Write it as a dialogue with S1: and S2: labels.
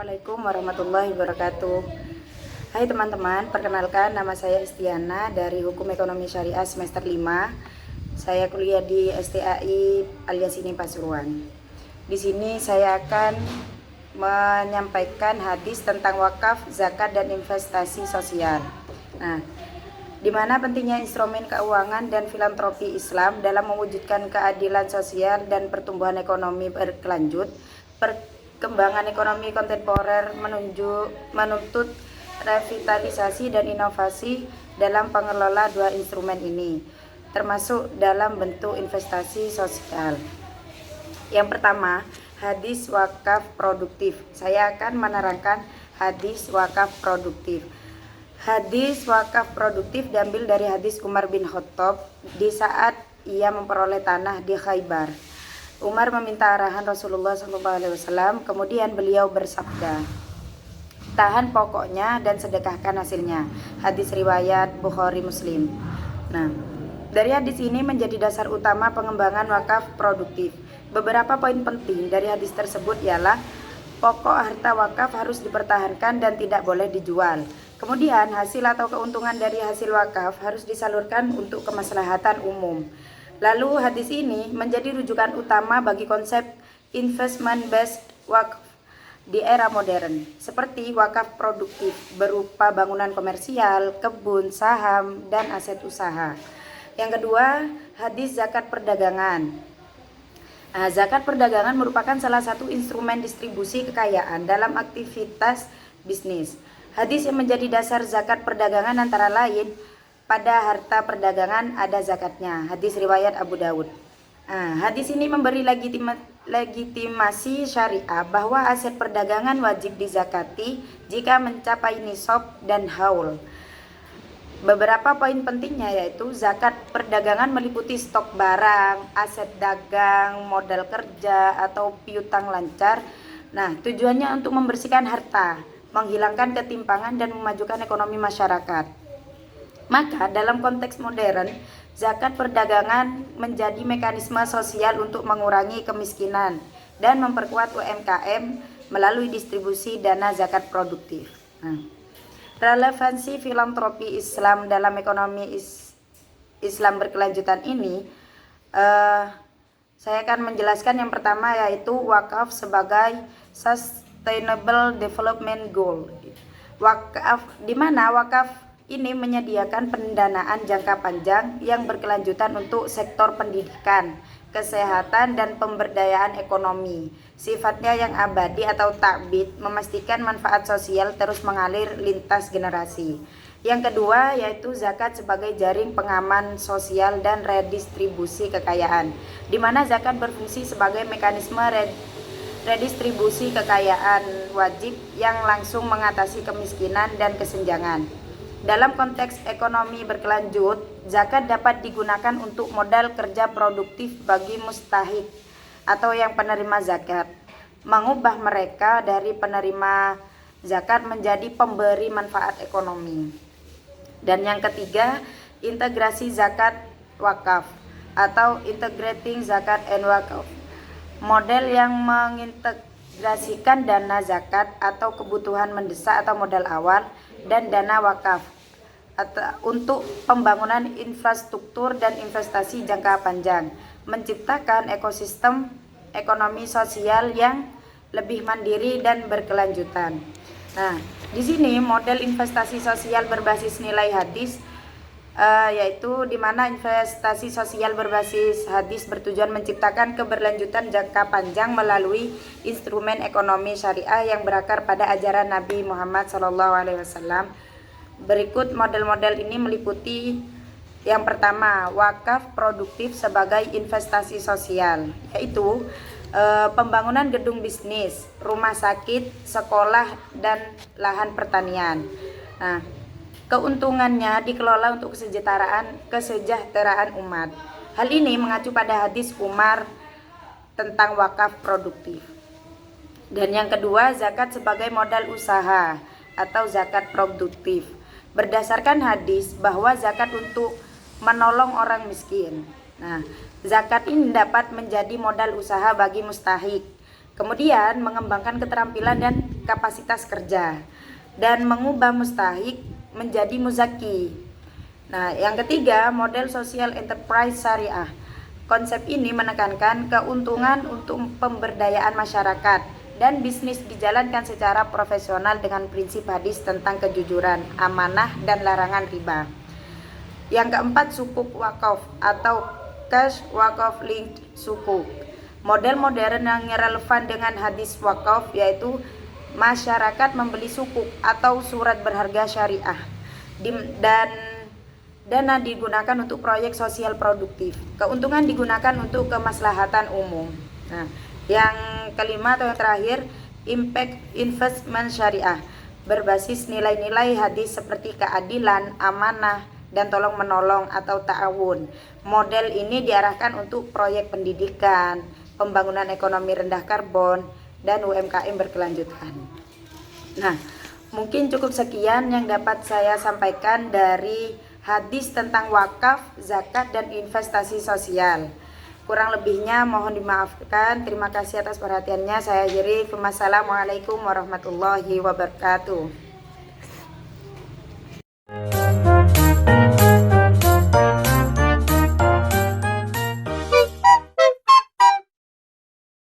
S1: Assalamualaikum warahmatullahi wabarakatuh. Hai teman-teman, perkenalkan nama saya Istiana dari Hukum Ekonomi Syariah semester 5. Saya kuliah di STAI Al-Yasini Pasuruan. Di sini saya akan menyampaikan hadis tentang wakaf, zakat dan investasi sosial. Nah, di mana pentingnya instrumen keuangan dan filantropi Islam dalam mewujudkan keadilan sosial dan pertumbuhan ekonomi berkelanjut. Perkembangan ekonomi kontemporer menuntut revitalisasi dan inovasi dalam pengelola dua instrumen ini, termasuk dalam bentuk investasi sosial. Yang pertama, hadis wakaf produktif. Saya akan menerangkan hadis wakaf produktif. Hadis wakaf produktif diambil dari hadis Umar bin Khattab di saat ia memperoleh tanah di Khaybar. Umar meminta arahan Rasulullah SAW, kemudian beliau bersabda, tahan pokoknya dan sedekahkan hasilnya. Hadis riwayat Bukhari Muslim. Nah, dari hadis ini menjadi dasar utama pengembangan wakaf produktif. Beberapa poin penting dari hadis tersebut ialah pokok harta wakaf harus dipertahankan dan tidak boleh dijual. Kemudian hasil atau keuntungan dari hasil wakaf harus disalurkan untuk kemaslahatan umum. Lalu hadis ini menjadi rujukan utama bagi konsep investment based wakaf di era modern, seperti wakaf produktif berupa bangunan komersial, kebun, saham, dan aset usaha. Yang kedua, hadis zakat perdagangan. Zakat perdagangan merupakan salah satu instrumen distribusi kekayaan dalam aktivitas bisnis. Hadis yang menjadi dasar zakat perdagangan antara lain, pada harta perdagangan ada zakatnya. Hadis riwayat Abu Daud. Hadis ini memberi legitimasi syariah bahwa aset perdagangan wajib dizakati jika mencapai nisab dan haul. Beberapa poin pentingnya yaitu zakat perdagangan meliputi stok barang, aset dagang, modal kerja atau piutang lancar. Nah, tujuannya untuk membersihkan harta, menghilangkan ketimpangan dan memajukan ekonomi masyarakat. Maka dalam konteks modern, zakat perdagangan menjadi mekanisme sosial untuk mengurangi kemiskinan dan memperkuat UMKM melalui distribusi dana zakat produktif. Relevansi filantropi Islam dalam ekonomi Islam berkelanjutan ini, saya akan menjelaskan yang pertama yaitu wakaf sebagai Sustainable Development Goal. Wakaf, di mana wakaf ini menyediakan pendanaan jangka panjang yang berkelanjutan untuk sektor pendidikan, kesehatan, dan pemberdayaan ekonomi. Sifatnya yang abadi atau takbid, memastikan manfaat sosial terus mengalir lintas generasi. Yang kedua yaitu zakat sebagai jaring pengaman sosial dan redistribusi kekayaan, di mana zakat berfungsi sebagai mekanisme redistribusi kekayaan wajib yang langsung mengatasi kemiskinan dan kesenjangan. Dalam konteks ekonomi berkelanjut, zakat dapat digunakan untuk modal kerja produktif bagi mustahik atau yang penerima zakat, mengubah mereka dari penerima zakat menjadi pemberi manfaat ekonomi. Dan yang ketiga, integrasi zakat wakaf atau integrating zakat and wakaf. Model yang mengintegrasikan dana zakat atau kebutuhan mendesak atau modal awal dan dana wakaf untuk pembangunan infrastruktur dan investasi jangka panjang, menciptakan ekosistem ekonomi sosial yang lebih mandiri dan berkelanjutan. Nah, di sini model investasi sosial berbasis nilai hadis, yaitu di mana investasi sosial berbasis hadis bertujuan menciptakan keberlanjutan jangka panjang melalui instrumen ekonomi syariah yang berakar pada ajaran Nabi Muhammad SAW. Berikut model-model ini meliputi yang pertama, wakaf produktif sebagai investasi sosial, yaitu pembangunan gedung bisnis, rumah sakit, sekolah, dan lahan pertanian. Nah, keuntungannya dikelola untuk kesejahteraan umat. Hal ini mengacu pada hadis Umar tentang wakaf produktif. Dan yang kedua, zakat sebagai modal usaha atau zakat produktif. Berdasarkan hadis bahwa zakat untuk menolong orang miskin. Nah, zakat ini dapat menjadi modal usaha bagi mustahik Kemudian mengembangkan keterampilan dan kapasitas kerja dan mengubah mustahik menjadi muzaki. Nah, yang ketiga, model social enterprise syariah. Konsep ini menekankan keuntungan untuk pemberdayaan masyarakat dan bisnis dijalankan secara profesional dengan prinsip hadis tentang kejujuran, amanah, dan larangan riba. Yang keempat, sukuk wakaf atau cash wakaf linked sukuk. Model modern yang relevan dengan hadis wakaf yaitu masyarakat membeli sukuk atau surat berharga syariah dan dana digunakan untuk proyek sosial produktif. Keuntungan digunakan untuk kemaslahatan umum. Nah, yang kelima atau yang terakhir, impact investment syariah berbasis nilai-nilai hadis seperti keadilan, amanah, dan tolong menolong atau ta'awun. Model ini diarahkan untuk proyek pendidikan, pembangunan ekonomi rendah karbon, dan UMKM berkelanjutan. Nah, mungkin cukup sekian yang dapat saya sampaikan dari hadis tentang wakaf, zakat, dan investasi sosial. Kurang lebihnya mohon dimaafkan. Terima kasih atas perhatiannya. Saya akhiri. Wassalamualaikum warahmatullahi wabarakatuh.